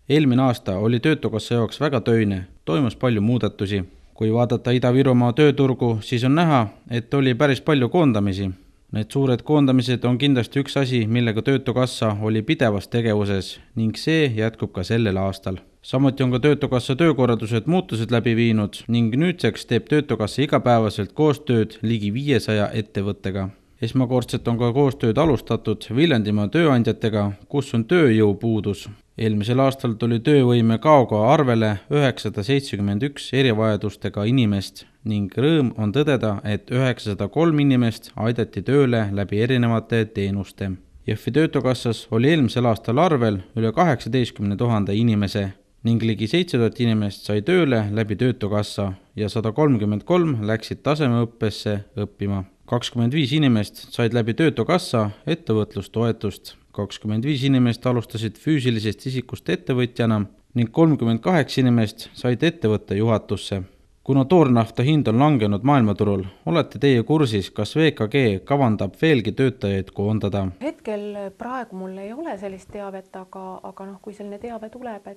Eelmine aasta oli Töötukassa jaoks väga töine, toimus palju muudatusi. Kui vaadata Ida-Virumaa tööturgu, siis on näha, et oli päris palju koondamisi. Need suured koondamised on kindlasti üks asi, millega Töötukassa oli pidevas tegevuses ning see jätkub ka sellel aastal. Samuti on ka Töötukassa töökorraldused muutused läbi viinud ning nüüdseks teeb Töötukassa igapäevaselt koostööd ligi 500 ettevõttega. Esmakordselt on ka koostööd alustatud Viljandimaa tööandjatega, kus on tööjõupuudus. Eelmisel aastal tuli töövõime kaoga arvele 971 erivajadustega inimest ning rõõm on tõdeda, et 903 inimest aidati tööle läbi erinevate teenuste. Jõhvi Töötukassas oli eelmisel aastal arvel üle 18 000 inimese ning ligi 7000 inimest sai tööle läbi Töötukassa ja 133 läksid tasemeõppesse õppima. 25 inimest said läbi Töötukassa ettevõtlustoetust. 25 inimest alustasid füüsilisest isikust ettevõtjana ning 38 inimest said ettevõtte juhatusse. Kuna toornafta hind on langenud maailmaturul, olete teie kursis, kas VKG kavandab veelgi töötajaid koondada? Hetkel praegu mul ei ole sellist teavet, aga kui selline teave tuleb,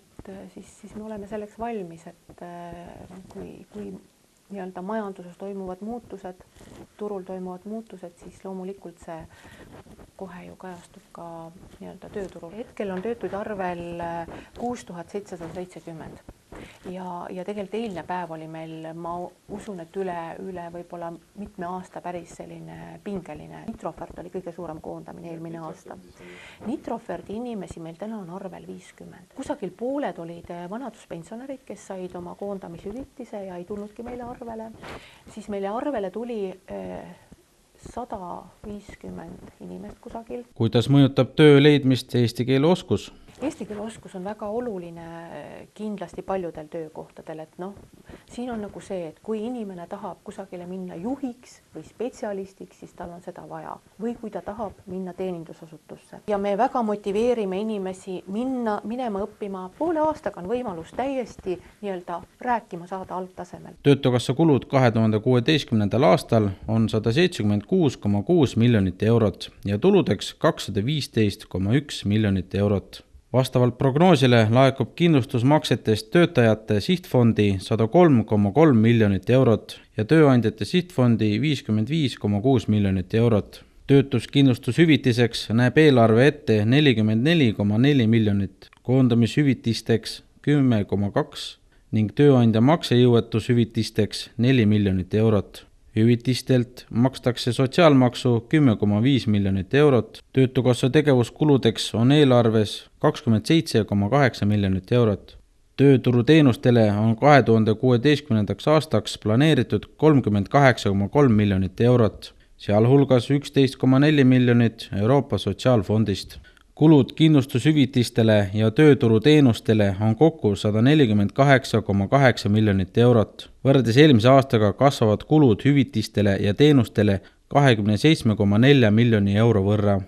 siis me oleme selleks valmis, et kui nii-öelda majanduses toimuvad muutused, turul toimuvad muutused, siis loomulikult see kohe ju kajastub ka nii-öelda tööturul. Hetkel on töötuid arvel 6770 ja tegelikult eilne päev oli meil, ma usun, et üle võib-olla mitme aasta päris selline pingeline. Nitrofert oli kõige suurem koondamine eelmine aasta. Nitroferti inimesi meil täna on arvel 50. Kusagil pooled olid vanaduspensionärid, kes said oma koondamishüvitise ja ei tulnudki meile arvele. Siis meile arvele tuli 150 inimest kusagil. Kuidas mõjutab töö leidmist eesti keele oskus? Eesti keele oskus on väga oluline kindlasti paljudel töökohtadel, et siin on nagu see, et kui inimene tahab kusagile minna juhiks või spetsialistiks, siis tal on seda vaja. Või kui ta tahab minna teenindusasutusse. Ja me väga motiveerime inimesi minema õppima. Poole aastaga on võimalus täiesti nii-öelda rääkima saada algtasemel. Töötukassa kulud 2016. aastal on 176,6 miljonit eurot ja tuludeks 215,1 miljonit eurot. Vastavalt prognoosile laekub kindlustusmaksetest töötajate sihtfondi 103,3 miljonit eurot ja tööandjate sihtfondi 55,6 miljonit eurot. Töötuskindlustushüvitiseks näeb eelarve ette 44,4 miljonit, koondamishüvitisteks 10,2 ning tööandja maksejõuetushüvitisteks 4 miljonit eurot. Hüvitistelt makstakse sotsiaalmaksu 10,5 miljonit eurot. Töötukassa tegevuskuludeks on eelarves 27,8 miljonit eurot. Tööturuteenustele on 2016. aastaks planeeritud 38,3 miljonit eurot, sealhulgas 11,4 miljonit Euroopa Sotsiaalfondist. Kulud kindlustushüvitistele ja tööturuteenustele on kokku 148,8 miljonit eurot. Võrreldes eelmise aastaga kasvavad kulud hüvitistele ja teenustele 27,4 miljoni euro võrra.